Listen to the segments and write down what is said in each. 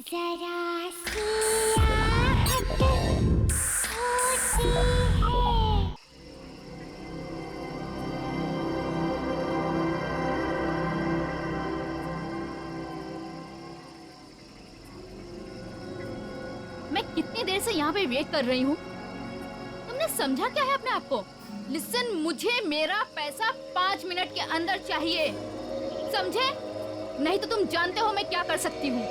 जरा सी आहट होती है। मैं कितनी देर से यहाँ पे वेट कर रही हूँ। तुमने समझा क्या है अपने आप को? लिसन, मुझे मेरा पैसा 5 मिनट के अंदर चाहिए, समझे? नहीं तो तुम जानते हो मैं क्या कर सकती हूँ।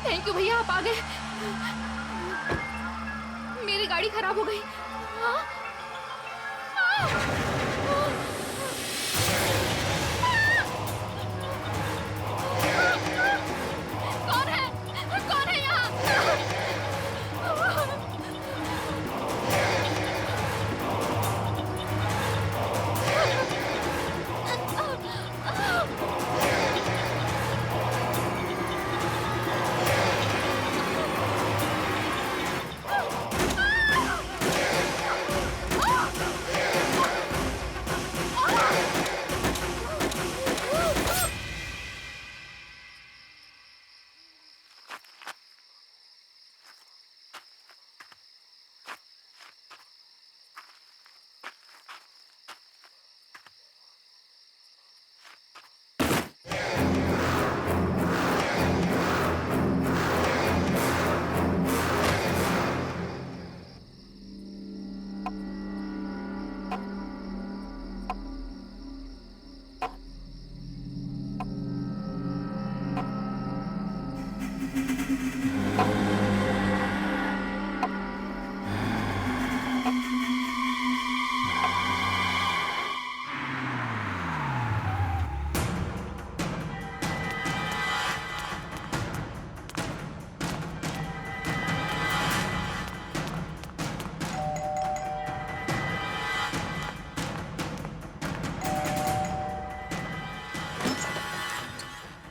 थैंक यू भैया, आप आ गए। मेरी गाड़ी खराब हो गई। हाँ? कौन है? कौन है यहाँ?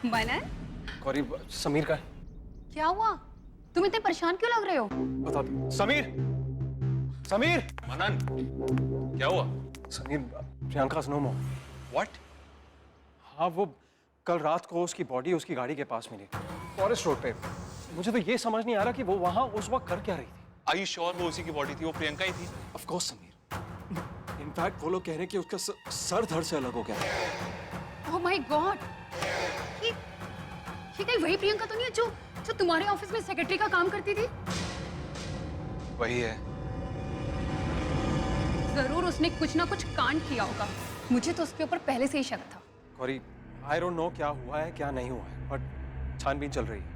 मनन, गौरी, समीर का है। क्या हुआ? तुम इतने परेशान क्यों लग रहे हो? बता दो। समीर, समीर। मनन, क्या हुआ? Sameer, Priyanka no more. What? हाँ, वो कल रात को उसकी बॉडी उसकी गाड़ी के पास मिली, फॉरेस्ट रोड पे। मुझे तो ये समझ नहीं आ रहा कि वो वहाँ उस वक्त कर क्या रही थी। Are you sure वो उसी की बॉडी थी? वो प्रियंका ही थी? Of course Sameer. इनफैक्ट वो लोग कह रहे हैं कि उसका सर धड़ से अलग हो गया। ओह माय गॉड, ये कहीं वही प्रियंका तो नहीं है जो तुम्हारे ऑफिस में सेक्रेटरी का काम करती थी? वही है। जरूर उसने कुछ ना कुछ कांड किया होगा। मुझे तो उसके ऊपर पहले से ही शक था। गौरी, आई डोंट नो क्या हुआ है क्या नहीं हुआ है, बट छानबीन चल रही है।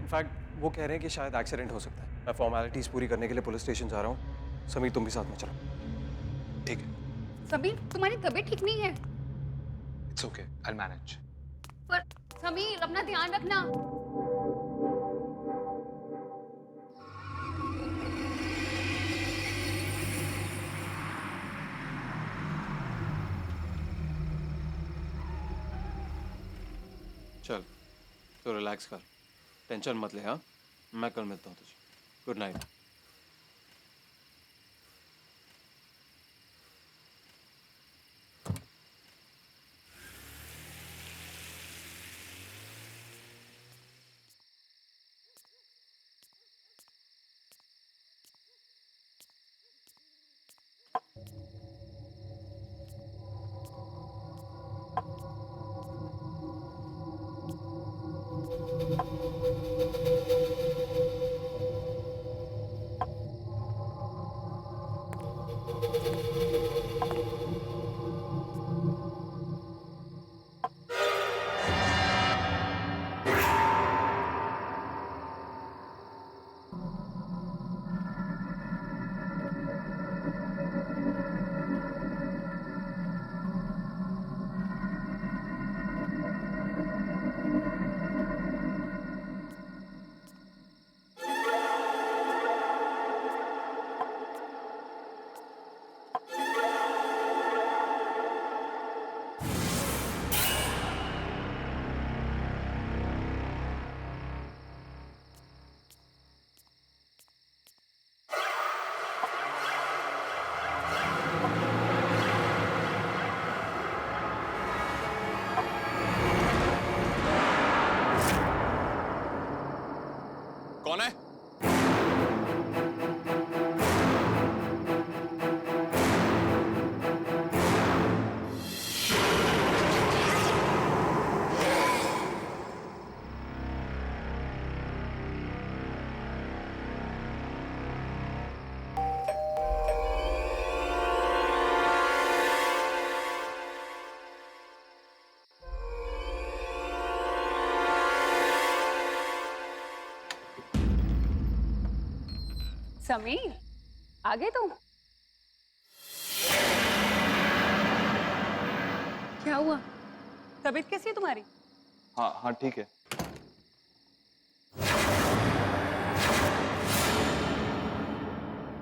इनफैक्ट वो कह रहे हैं कि शायद एक्सीडेंट हो सकता है। मैं फॉर्मेलिटीज पूरी करने के लिए पुलिस स्टेशन जा रहा हूँ। समीर तुम भी साथ में चलो। ठीक है, समीर, तुम्हारी तबीयत ठीक नहीं है। It's okay, I will manage. पर समीर, अपना ध्यान रखना। चल तो रिलैक्स कर, टेंशन मत ले। हाँ, मैं कल मिलता हूँ तुझे। Good night. कौन है? समीर, आ गए तुम? क्या हुआ? तबीयत कैसी है तुम्हारी? हाँ हाँ ठीक है।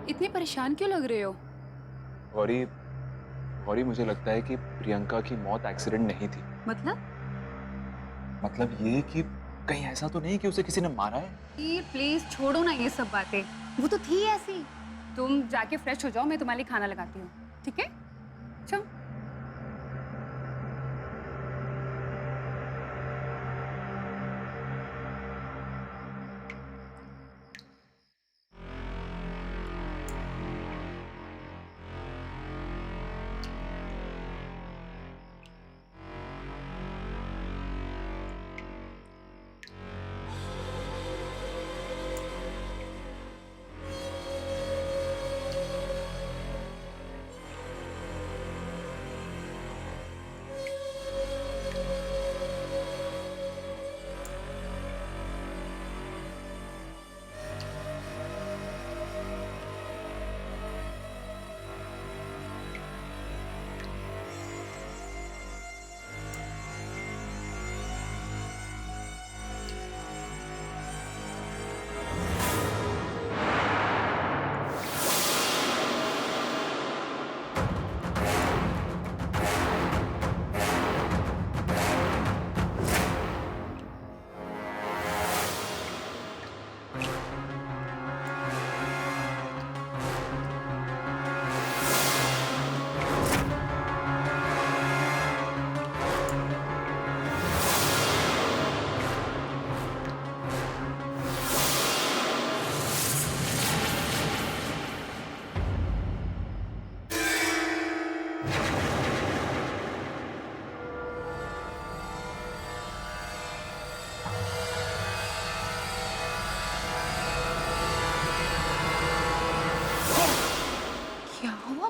इतने परेशान क्यों लग रहे हो? गौरी, गौरी मुझे लगता है कि प्रियंका की मौत एक्सीडेंट नहीं थी। मतलब ये कि कहीं ऐसा तो नहीं कि उसे किसी ने मारा है? प्लीज छोड़ो ना ये सब बातें। वो तो थी ऐसी। तुम जाके फ्रेश हो जाओ, मैं तुम्हारे लिए खाना लगाती हूँ, ठीक है? चलो।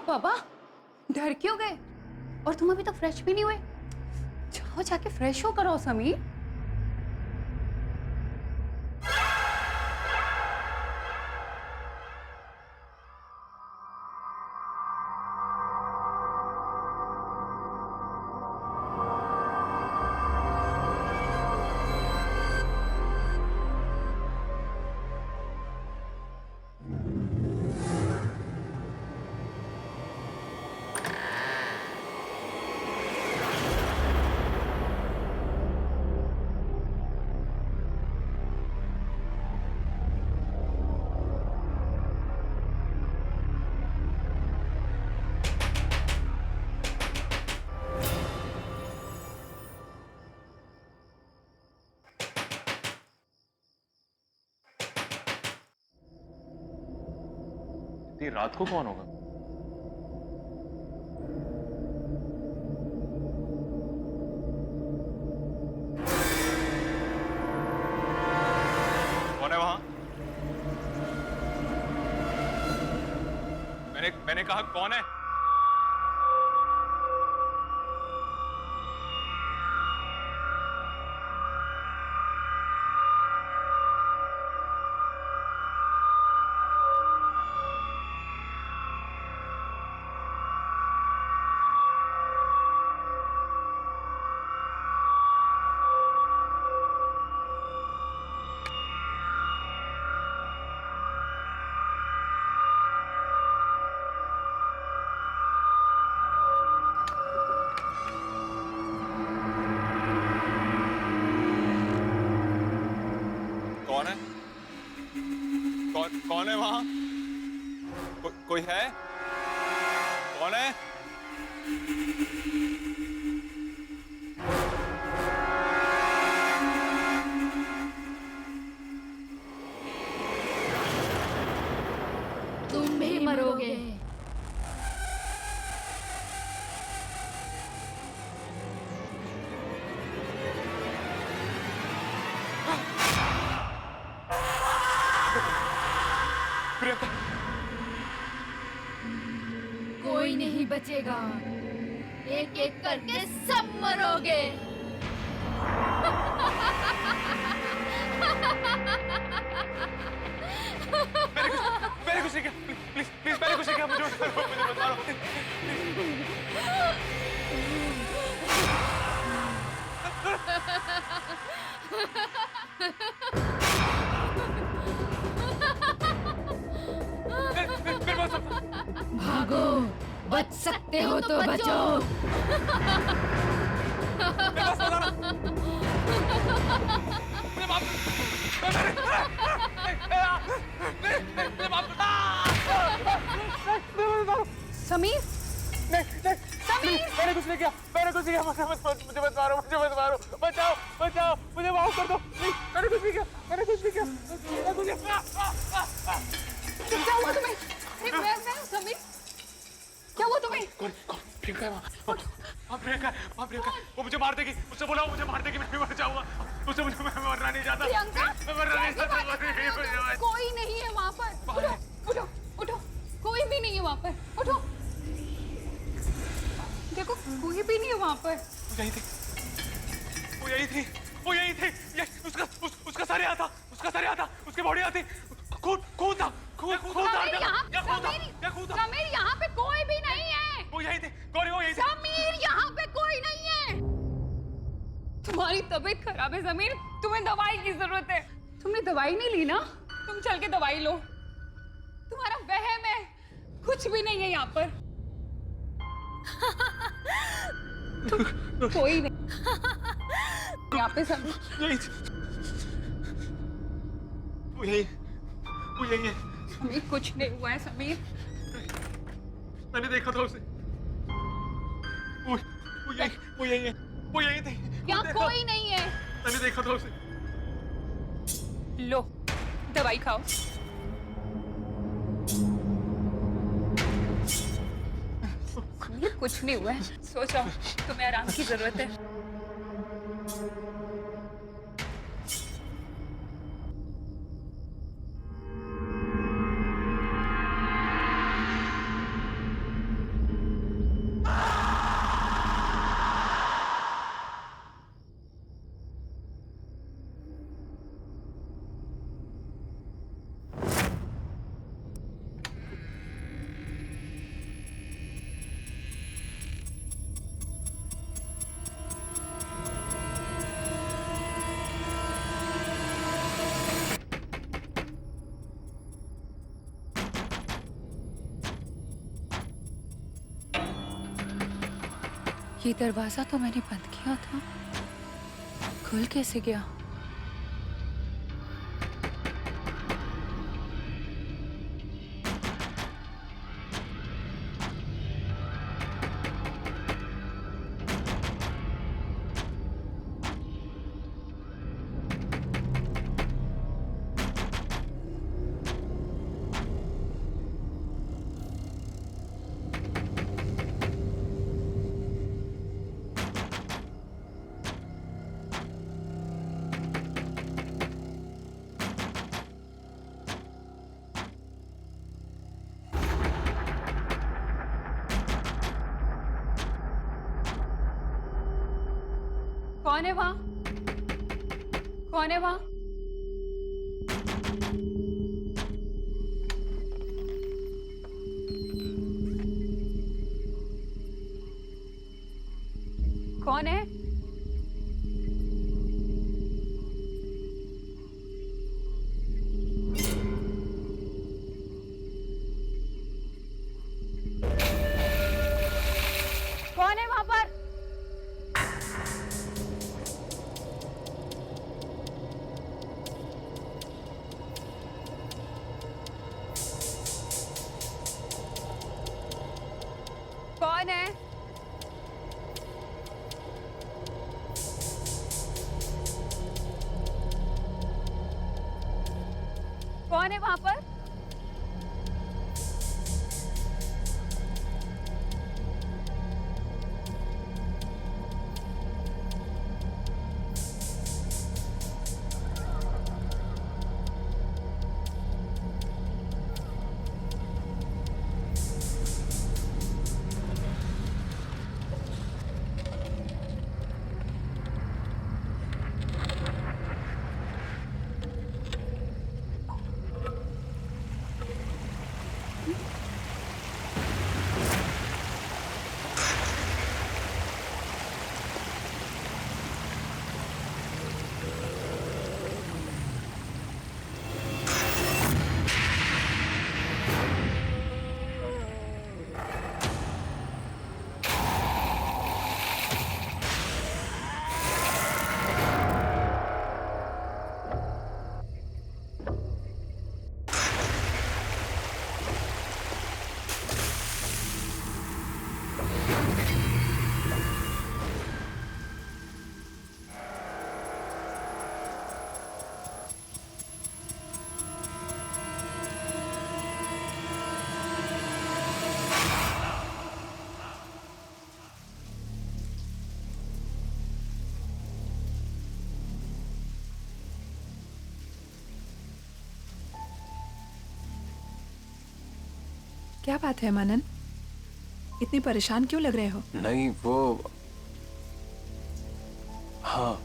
बाबा, डर क्यों गए? और तुम अभी तक फ्रेश भी नहीं हुए? जाओ जाके फ्रेश हो करो समीर। इतनी रात को कौन होगा? कौन है वहां? मैंने कहा कौन है? कौन है? कौन है वहां? कोई है? कौन है? तुम भी मरोगे। प्रियंका, कोई नहीं बचेगा, एक एक करके सब मरोगे। मैंने कुछ नहीं किया। प्लीज प्लीज मैंने कुछ नहीं किया। मुझे मत मारो। भागो, बच सकते हो तो बचो। समीर, मैंने कुछ नहीं किया। मुझे मत मारो। बचाओ, मुझे माफ कर दो। मैंने कुछ नहीं किया। क्या हुआ तुम्हें? मैं समीर, क्या हुआ तुम्हें? कौन? प्रियंका है वहाँ। प्रियंका, वो मुझे मार देगी। मुझसे बोला मुझे मार देगी, मैं भी मर जाऊंगा। मैं मरना नहीं चाहता। प्रियंका, मैं मरना नहीं चाहता। कोई नहीं है वहाँ पर। उठो, कोई भी नहीं है वहाँ पर। उठो, देखो कोई भी नहीं है वहाँ पर। वो यही थी। उसका सर यहाँ था। उसकी बॉडी आती। खून था। समीर, यहाँ पे कोई भी नहीं है। वो यही थी। समीर, यहाँ पे कोई नहीं है। तुम्हारी तबीयत खराब है समीर, तुम्हें दवाई की जरूरत है। तुमने दवाई नहीं ली ना? तुम चल के दवाई लो। तुम्हारा वहम है, कुछ भी नहीं है यहाँ पर। कोई नहीं यहाँ पे समीर। वो यही है। समीर, कुछ नहीं हुआ है समीर। मैंने देखा था उसे। वो यही थी। यहाँ कोई नहीं है। मैंने देखा था उसे। लो, दवाई खाओ। समीर, कुछ नहीं हुआ है, सो जाओ, तुम्हें आराम की जरूरत है। ये दरवाजा तो मैंने बंद किया था, खुल कैसे गया? कौन है वहां? कौन है वहां? कौन है? कौन है वहां पर? कौन है? कौन है वहां पर? क्या बात है मनन? इतनी परेशान क्यों लग रहे हो? नहीं वो, हाँ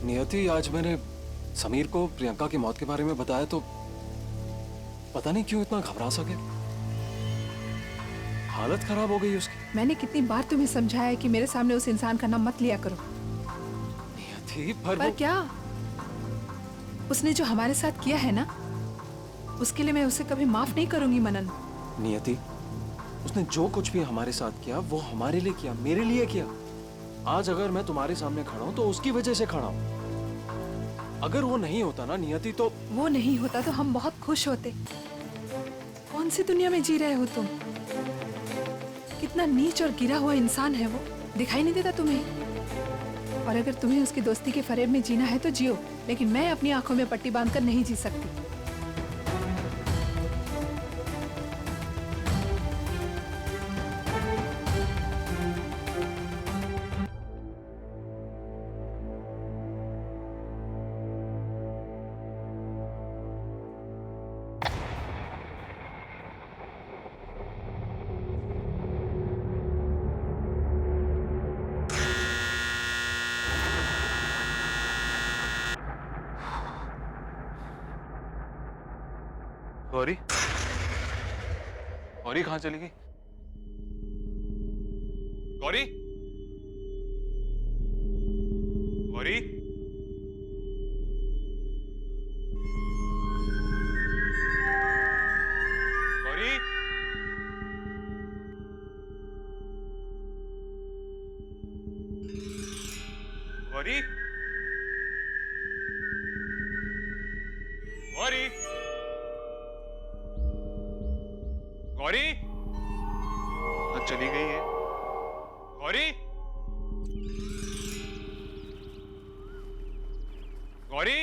नियति, आज मैंने समीर को प्रियंका की मौत के बारे में बताया तो पता नहीं क्यों इतना घबरा सा गया। हालत खराब हो गई उसकी। मैंने कितनी बार तुम्हें समझाया है कि मेरे सामने उस इंसान का नाम मत लिया करो। नियति पर क्या? उसने जो हमारे साथ किया है ना, उसके लिए मैं उसे कभी माफ नहीं करूंगी मनन। नियति, उसने जो कुछ भी हमारे साथ किया वो हमारे लिए किया, मेरे लिए किया। आज अगर मैं तुम्हारे सामने खड़ा हूं तो उसकी वजह से खड़ा हूं। अगर वो नहीं होता ना नियति तो वो नहीं होता तो हम बहुत खुश होते। कौन सी दुनिया में जी रहे हो तुम? कितना नीच और गिरा हुआ इंसान है वो, दिखाई नहीं देता तुम्हें? और अगर तुम्हें उसकी दोस्ती के फरेब में जीना है तो जियो, लेकिन मैं अपनी आंखों में पट्टी बांधकर नहीं जी सकती। गौरी, गौरी कहाँ चली गई? गौरी, गौरी, गौरी, गौरी, गौरी, गौरी, आज चली गई है। Gauri, Gauri,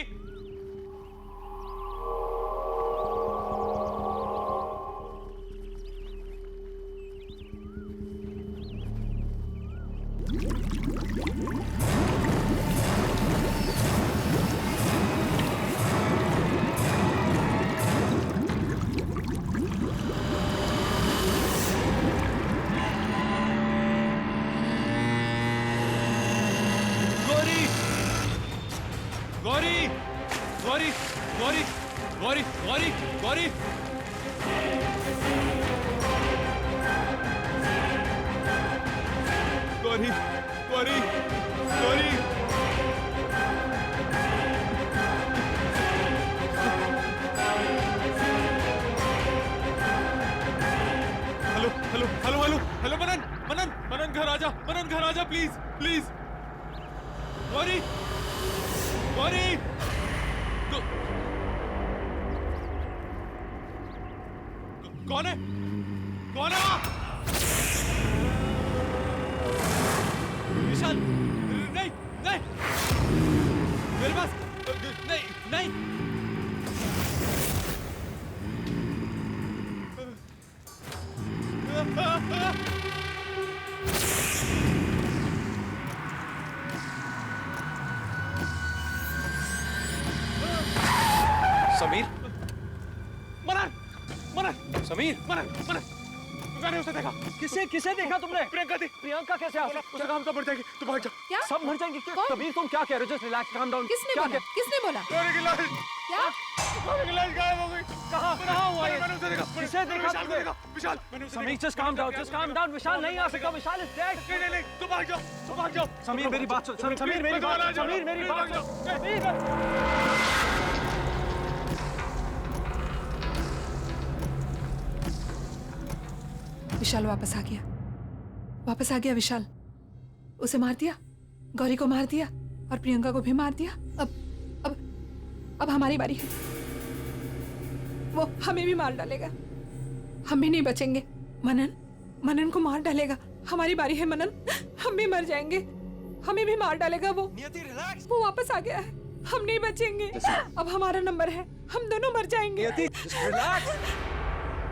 Gauri Gauri Gauri Gauri Gauri Gauri Gauri Gauri Gauri hello hello hello hello hello Manan Manan Manan घर आजा प्लीज प्लीज गौरी गौरी कौन है कौन है वहाँ? विशाल नहीं नहीं मेरे पास नहीं नहीं समीर मनन मनन समीर मनन मनन मैंने उसे देखा किसे किसे देखा तुमने? प्रियंका थी प्रियंका कैसे आ उसे काम तो मर जाएगी तू भाग जा क्या सब मर जाएंगे क्या? कौन? समीर तुम क्या कह रहे हो? Just relax, calm down. किसने क्या बोला? किसने बोला? गौरी की लाश क्या? गौरी की लाश गायब हो गई कहाँ हुआ ये? मैंने उसे देखा किसे देखा विशाल को तुमने? देखा विशाल मैंने उसे समीर देखा। Just calm down, just calm down. Vishal नहीं आ सकता, विशाल इज डेड। नहीं नहीं नहीं तू भाग जाओ तू भाग जाओ समीर मेरी बात सुन, समीर मेरी बात सुन, समीर मेरी बात सुन, समीर। विशाल वापस आ गया विशाल। उसे मार दिया, गौरी को मार दिया और प्रियंका को भी मार दिया। अब हमारी बारी है। वो हमें भी मार डालेगा, हम भी नहीं बचेंगे। मनन को मार डालेगा। हमारी बारी है मनन, हम भी मर जाएंगे, हमें भी मार डालेगा वो। वो वापस आ गया है, हम नहीं बचेंगे। अब हमारा नंबर है, हम दोनों मर जाएंगे।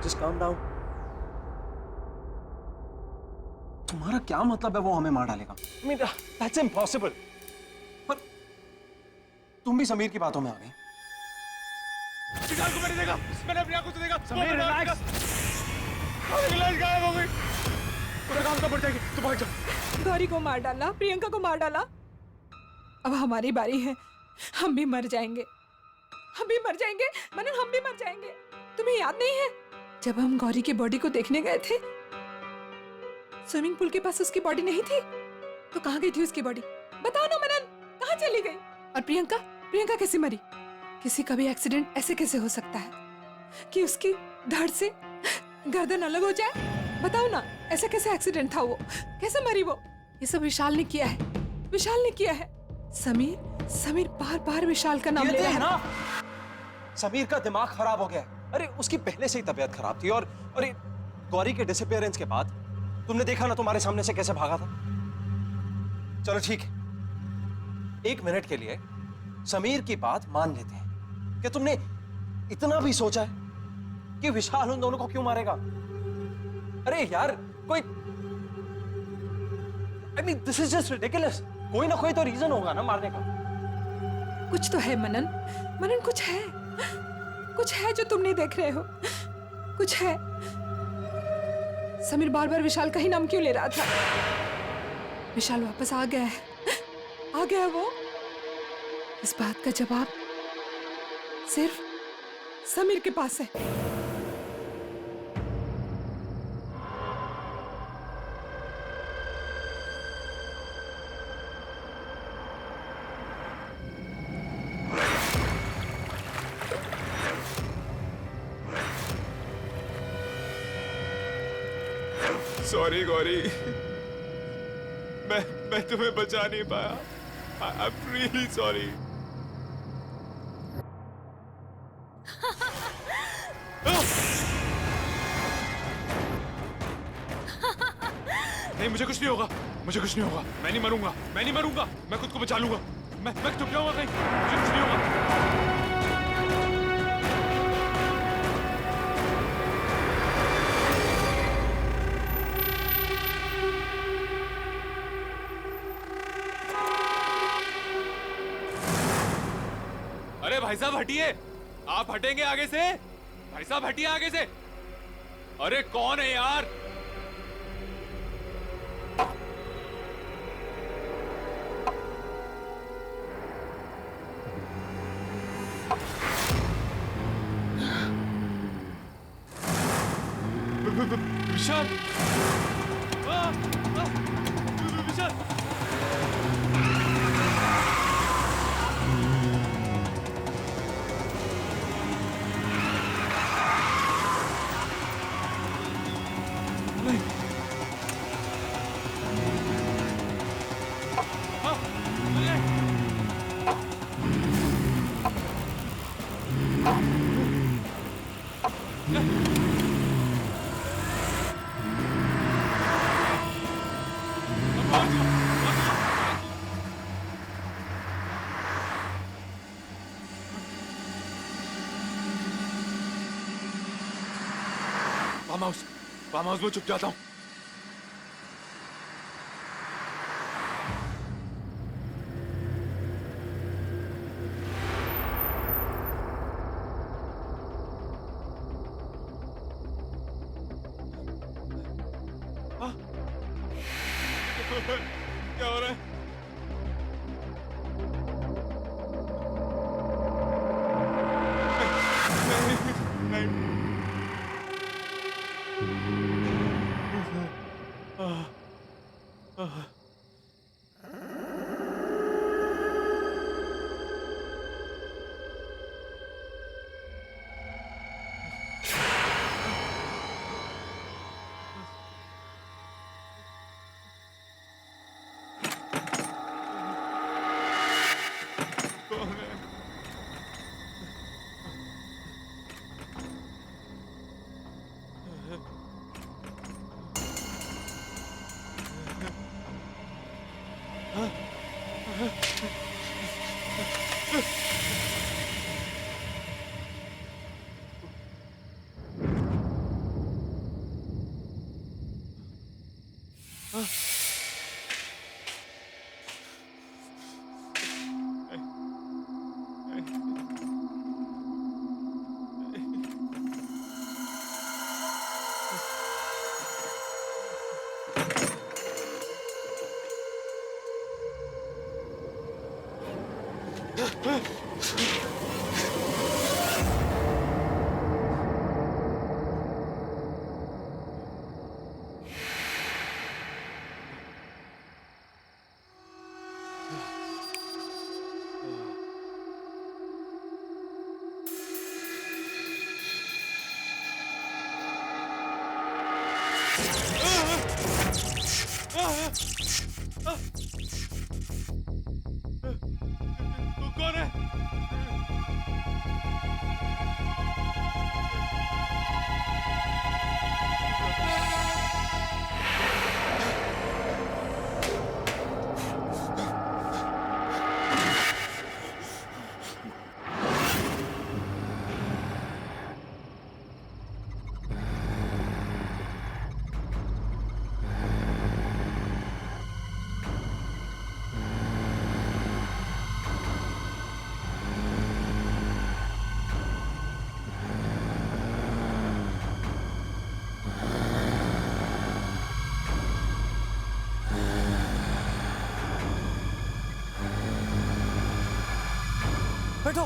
Just calm down. तुम्हारा क्या मतलब है वो हमें मार डालेगा? I mean, that's impossible. पर तुम भी समीर की बातों में आ गई। विशाल को मैंने देखा, मैंने अपनी आंखों से देखा। समीर रिलैक्स। गौरी की लाश गायब हो गई उसे काम तो मर जाएगी तू भाग जा गौरी को मार डाला, प्रियंका को मार डाला। अब हमारी बारी है, हम भी मर जाएंगे, हम भी मर जाएंगे मनन, हम भी मर जाएंगे। तुम्हें याद नहीं है जब हम गौरी की बॉडी को देखने गए थे? स्विमिंग पूल के पास उसकी बॉडी नहीं थी, तो कहाँ गई थी उसकी बॉडी? बताओ ना मनन, कहाँ चली गई? और प्रियंका कैसे मरी? किसी का भी एक्सीडेंट ऐसे कैसे हो सकता है कि उसकी धड़ से गर्दन अलग हो जाए? बताओ ना, ऐसा कैसे एक्सीडेंट था? वो कैसे मरी? वो ये सब विशाल ने किया है, विशाल ने किया है। समीर बार बार विशाल का नाम ले रहा है ना। समीर का दिमाग खराब हो गया है। अरे उसकी पहले से ही तबीयत खराब थी और ये गौरी के डिसअपीयरेंस के बाद तुमने देखा ना तुम्हारे सामने से कैसे भागा था। चलो ठीक है, एक मिनट के लिए समीर की बात मान लेते हैं कि तुमने इतना भी सोचा है कि विशाल उन दोनों को क्यों मारेगा? अरे यार कोई I mean, this is just ridiculous. कोई ना कोई तो रीजन होगा ना मारने का। कुछ तो है मनन, कुछ है जो तुम नहीं देख रहे हो। कुछ है। समीर बार बार विशाल का ही नाम क्यों ले रहा था? विशाल वापस आ गया है वो। इस बात का जवाब सिर्फ समीर के पास है। सॉरी गौरी मैं तुम्हें बचा नहीं पाया आई एम रियली सॉरी नहीं मुझे कुछ नहीं होगा मैं नहीं मरूंगा मैं खुद को बचा लूंगा मैं छुप जाऊंगा कहीं मुझे कुछ नहीं होगा अरे भाई साहब हटिए आप हटेंगे आगे से भाई साहब हटिए आगे से अरे कौन है यार विशाल विशाल नहीं फार्म हाउस में चुप जाता हूँ। क्या हो रहा है? नहीं, नहीं। कौन है? तू कौन है? बैठो।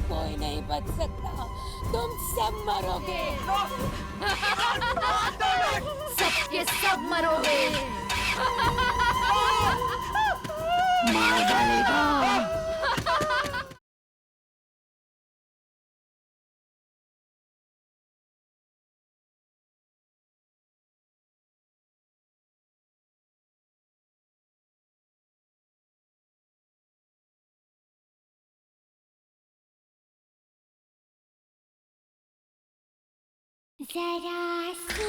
कोई नहीं बच सकता, तुम सब मरोगे। सबके सब मरोगे। मार डालेगा। जरा सी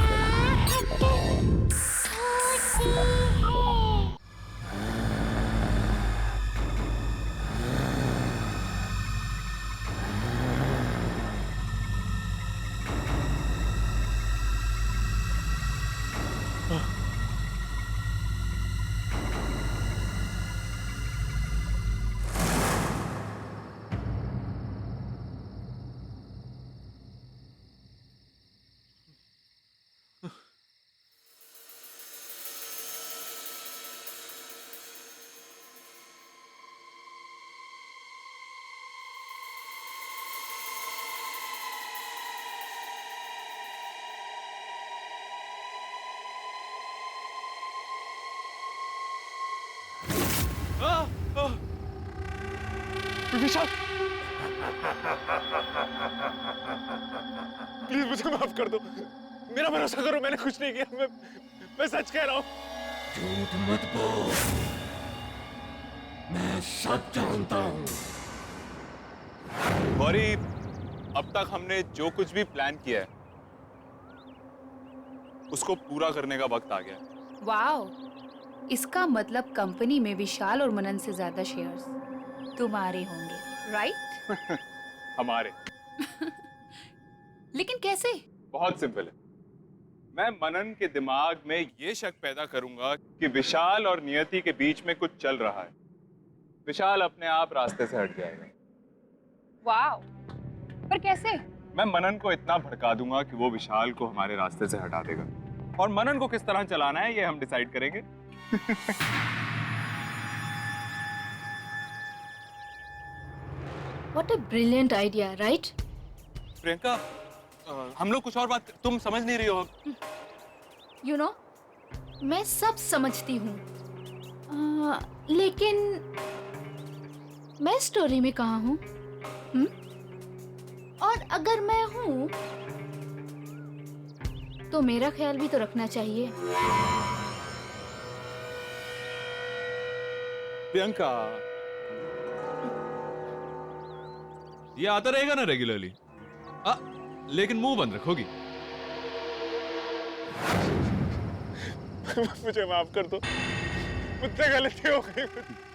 आहट होती है। विशाल प्लीज मुझे माफ कर दो, मेरा भरोसा करो, मैंने कुछ नहीं किया, मैं सच कह रहा हूँ। झूठ मत बोल, मैं सब जानता हूँ। गौरी, अब तक हमने जो कुछ भी प्लान किया है उसको पूरा करने का वक्त आ गया है। वाओ, इसका मतलब कंपनी में विशाल और मनन से ज्यादा शेयर्स तुम्हारे होंगे, राइट? हमारे। लेकिन कैसे? बहुत सिंपल है, मैं मनन के दिमाग में ये शक पैदा करूंगा कि विशाल और नियति के बीच में कुछ चल रहा है। विशाल अपने आप रास्ते से हट जाएगा। वाओ, पर कैसे? मैं मनन को इतना भड़का दूंगा कि वो विशाल को हमारे रास्ते से हटा देगा, और मनन को किस तरह चलाना है ये हम डिसाइड करेंगे। What a brilliant idea, right? Priyanka, हम लोग कुछ और बात, तुम समझ नहीं रही हो। You know, मैं सब समझती हूँ, लेकिन मैं स्टोरी में कहाँ हूँ? और अगर मैं हूँ तो मेरा ख्याल भी तो रखना चाहिए। प्रियंका, ये आता रहेगा ना रेगुलरली, लेकिन मुंह बंद रखोगी। मुझे माफ कर दो, मुझसे गलती हो गई।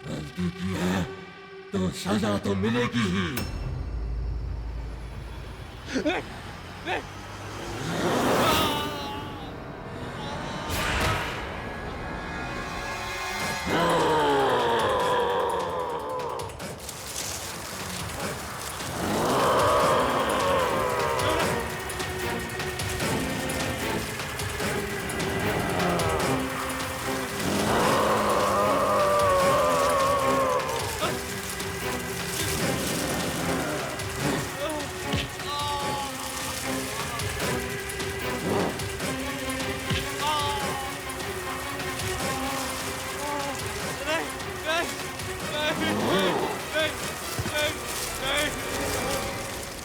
गलती की है तो सजा तो मिलेगी ही। नहीं, नहीं।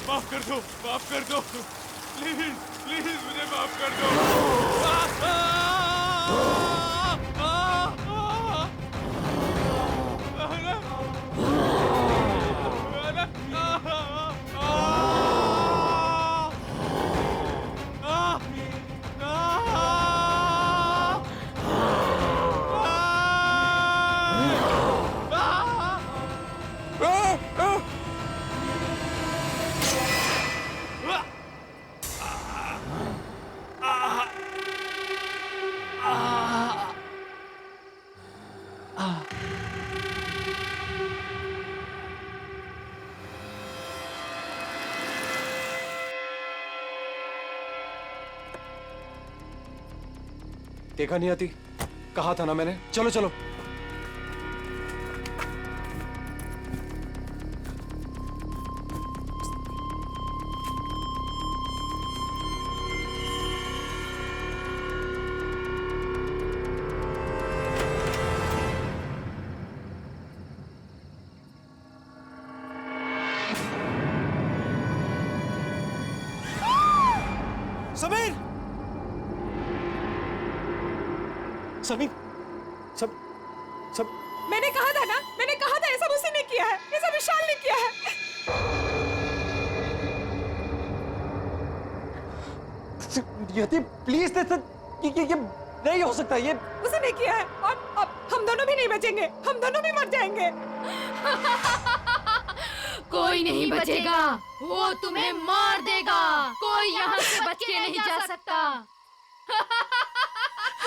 माफ कर दो, माफ कर दो, प्लीज प्लीज मुझे माफ कर दो। देखा नहीं आती, कहा था ना मैंने। चलो चलो। समीर, समीर, सब मैंने कहा था ना, मैंने कहा था, ऐसा मुझसे नहीं किया है, ऐसा विशाल ने किया है। यति प्लीज, ये नहीं हो सकता, ये उसने नहीं किया है, और अब हम दोनों भी नहीं बचेंगे, हम दोनों भी मर जाएंगे। कोई नहीं बचेगा, वो तुम्हें मार देगा। कोई यहाँ से बच के नहीं जा सकता।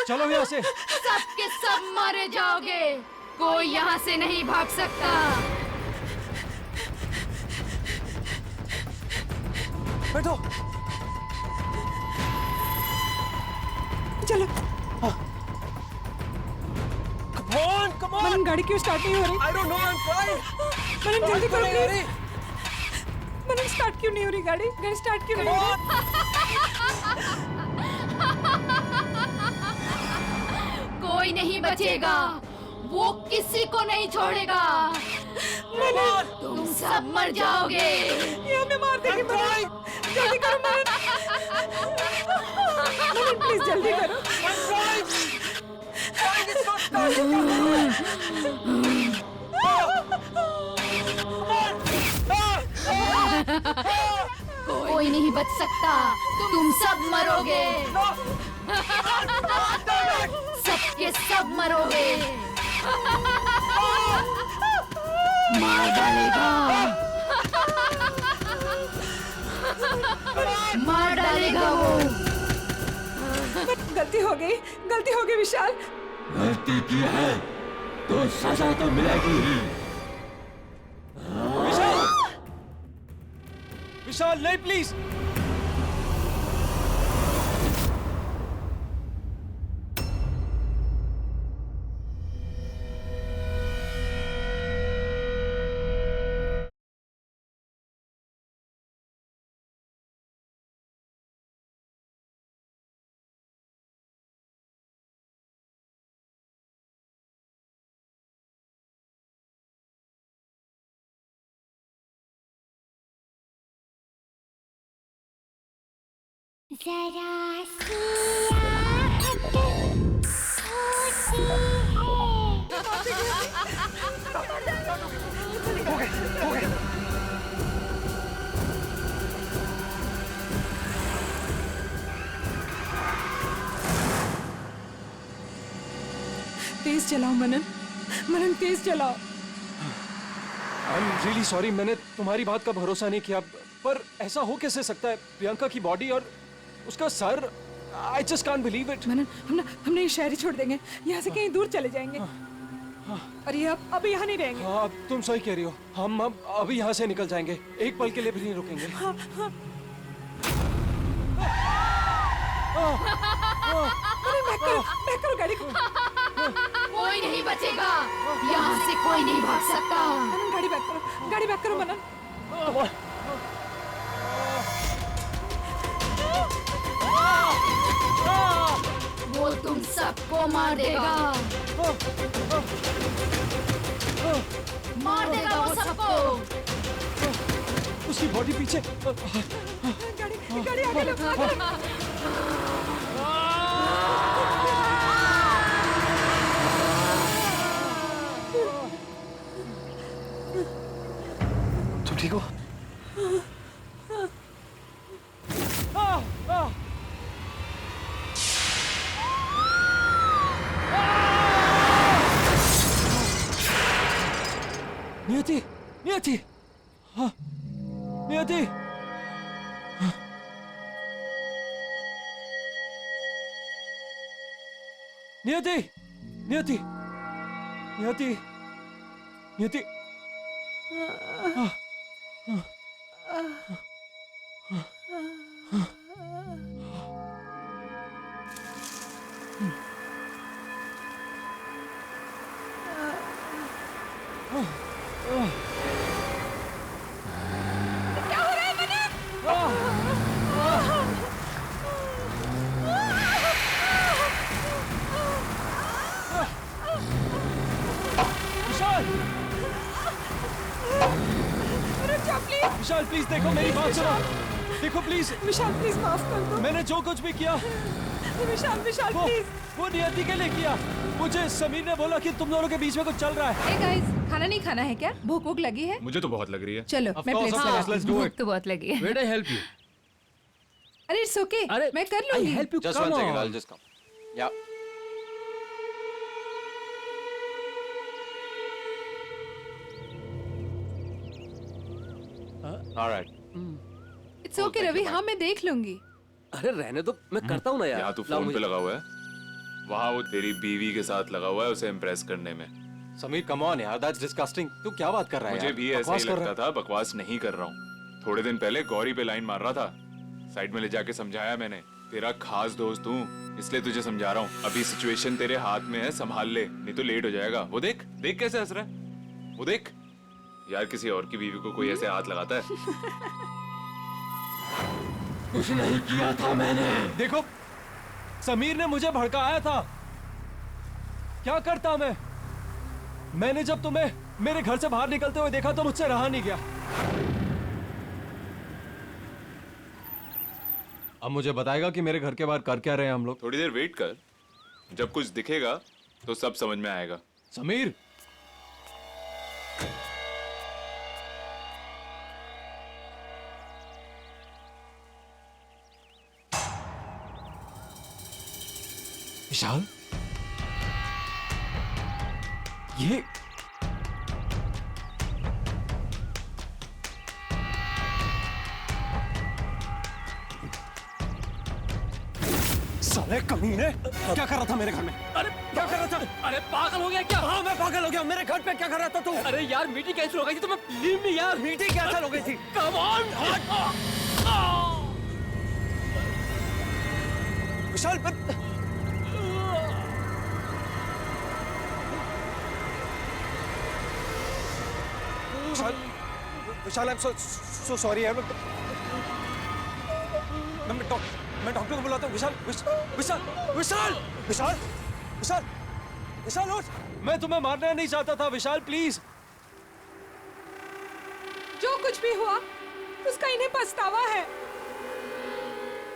चलो यहाँ से। सब के सब मारे जाओगे, कोई यहाँ से नहीं भाग सकता। बैठो। चलो। Come on. मनन, गाड़ी क्यों स्टार्ट नहीं हो रही? I don't know, I'm trying. मनन जल्दी करो नहीं हो प्लीज। मनन स्टार्ट क्यों नहीं हो रही गाड़ी? गाड़ी स्टार्ट क्यों नहीं हो रही? कोई नहीं बचेगा, वो किसी को नहीं छोड़ेगा। तुम सब मर जाओगे। ये हमें मार देगी मनन। जल्दी करो मनन। मनन प्लीज जल्दी करो। कोई नहीं बच सकता, तुम सब मरोगे। सबके सब मरोगे। मार डालेगा, मार डालेगा वो। गलती हो गई विशाल। गलती की है तो सजा तो मिलेगी। विशाल नहीं, प्लीज। जरा सी आहट होती है। तेज चलाओ मनन। मनन तेज चलाओ। आई एम रियली सॉरी, मैंने तुम्हारी बात का भरोसा नहीं किया, पर ऐसा हो कैसे सकता है? प्रियंका की बॉडी और उसका सर, I just can't believe it. Manan हमने ये शहर ही छोड़ देंगे, यहाँ से कहीं दूर चले जाएंगे। और ये अब यहाँ नहीं रहेंगे। हाँ, तुम सही कह रही हो, हम अब अभी यहाँ से निकल जाएंगे, एक पल के लिए भी नहीं रुकेंगे। बैक करो गाड़ी को। कोई नहीं बचेगा, यहाँ से कोई नहीं भाग सकता। मनन गाड़ी बैक करो मनन। वो तुम सबको मार देगा, मार देगा वो सबको। उसकी बॉडी पीछे। गाड़ी आगे लो। तुम ठीक हो? नियति, नियति, हाँ, नियति, नियति, नियति, नियति, नियति, विशाल प्लीज देखो, मेरी बात सुनो, देखो प्लीज। विशाल प्लीज माफ कर दो। मैंने जो कुछ भी किया विशाल प्लीज। वो नियति के लिए किया। मुझे समीर ने बोला कि तुम दोनों के बीच में कुछ चल रहा है। Hey guys, खाना नहीं खाना है क्या? भूख लगी है? मुझे तो बहुत लग रही है। चलो मैं प्लेट let's do it. तो बहुत लगी है। Where do I help you? अरे इट्स ओके, अरे मैं कर लूंगी। I help you. Just Come one second, on. I'll just come. Yeah. All right. It's okay Ravi, हाँ मैं देख लूंगी। अरे रहने दो, मैं करता हूँ ना यार। यहाँ तू लाओ फोन पे मुझे। लगा हुआ है, वहाँ वो तेरी बीवी के साथ लगा हुआ है उसे इम्प्रेस करने में। समीर कम ऑन यार, दैट्स डिस्गस्टिंग। तू क्या बात कर रहा है मुझे यार? भी ऐसा बकवास ही कर रहा लगता था, बकवास नहीं कर रहा हूँ। थोड़े दिन पहले गौरी पे लाइन मार रहा था, साइड में ले जाके समझाया मैंने। तेरा खास दोस्त हूँ, इसलिए तुझे समझा रहा हूँ। अभी सिचुएशन तेरे हाथ में है, संभाल ले, नहीं तो लेट हो जाएगा। वो देख, देख कैसे हंस रहा है, वो देख। यार किसी और की बीवी को कोई ऐसे हाथ लगाता है? कुछ नहीं किया था मैंने। देखो, समीर ने मुझे भड़काया था। क्या करता मैं? मैंने जब तुम्हें मेरे घर से बाहर निकलते हुए देखा तो मुझसे रहा नहीं गया। अब मुझे बताएगा कि मेरे घर के बाहर कर क्या रहे हैं हम लोग। थोड़ी देर वेट कर, जब कुछ दिखेगा तो सब समझ में आएगा। समीर, विशाल, ये साले कमीने, क्या कर रहा था मेरे घर में? अरे क्या कर रहा था? अरे पागल हो गया क्या? हाँ, मैं पागल हो गया। मेरे घर पे क्या कर रहा था तू? अरे यार मीटिंग कैंसिल हो गई थी, तुम्हें लीव नहीं यार। मीटिंग कैंसिल हो गई थी। Come on. Vishal, Vishal, Vishal, I am so sorry यार। मैं डॉक्टर को बुलाता हूँ। विशाल, विशाल, विशाल, विशाल, विशाल, विशाल, उठ। मैं तुम्हें मारना नहीं चाहता था विशाल, प्लीज। जो कुछ भी हुआ उसका इन्हें पछतावा है।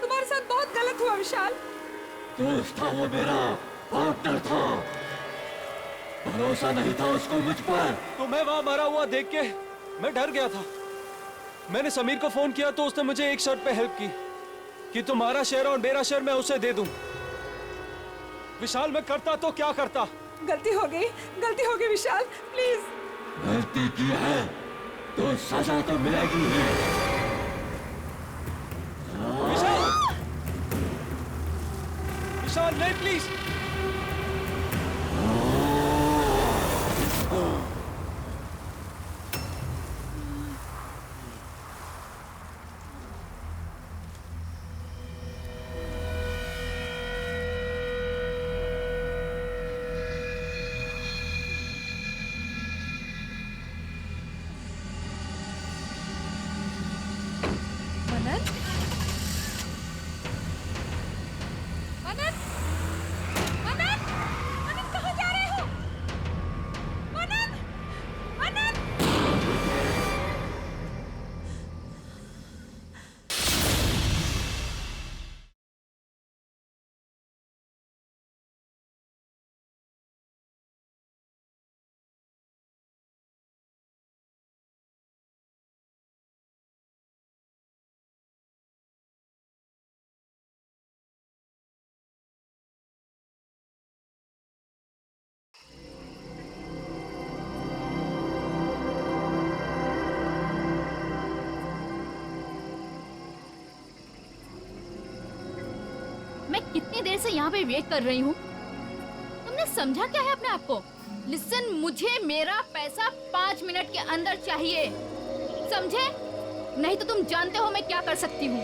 तुम्हारे साथ बहुत गलत हुआ विशाल। दोस्त था वो मेरा, पार्टनर था, भरोसा नहीं था उसको मुझ पर। तुम्हें वहां मरा हुआ देख के मैं डर गया था। मैंने समीर को फोन किया तो उसने मुझे एक शर्त पे हेल्प की कि तुम्हारा शेयर और मेरा शेयर मैं उसे दे दूं। विशाल, मैं करता तो क्या करता। गलती हो गई विशाल, प्लीज। गलती की है तो सजा तो मिलेगी ही। विशाल, विशाल, नहीं, प्लीज। मनन, मनन, मनन, मनन, कहाँ जा रहे हो? मनन, मनन। मैं कितनी देर से यहाँ पे वेट कर रही हूँ। तुमने समझा क्या है अपने आप को? लिसन, मुझे मेरा पैसा 5 मिनट के अंदर चाहिए, समझे? नहीं तो तुम जानते हो मैं क्या कर सकती हूँ।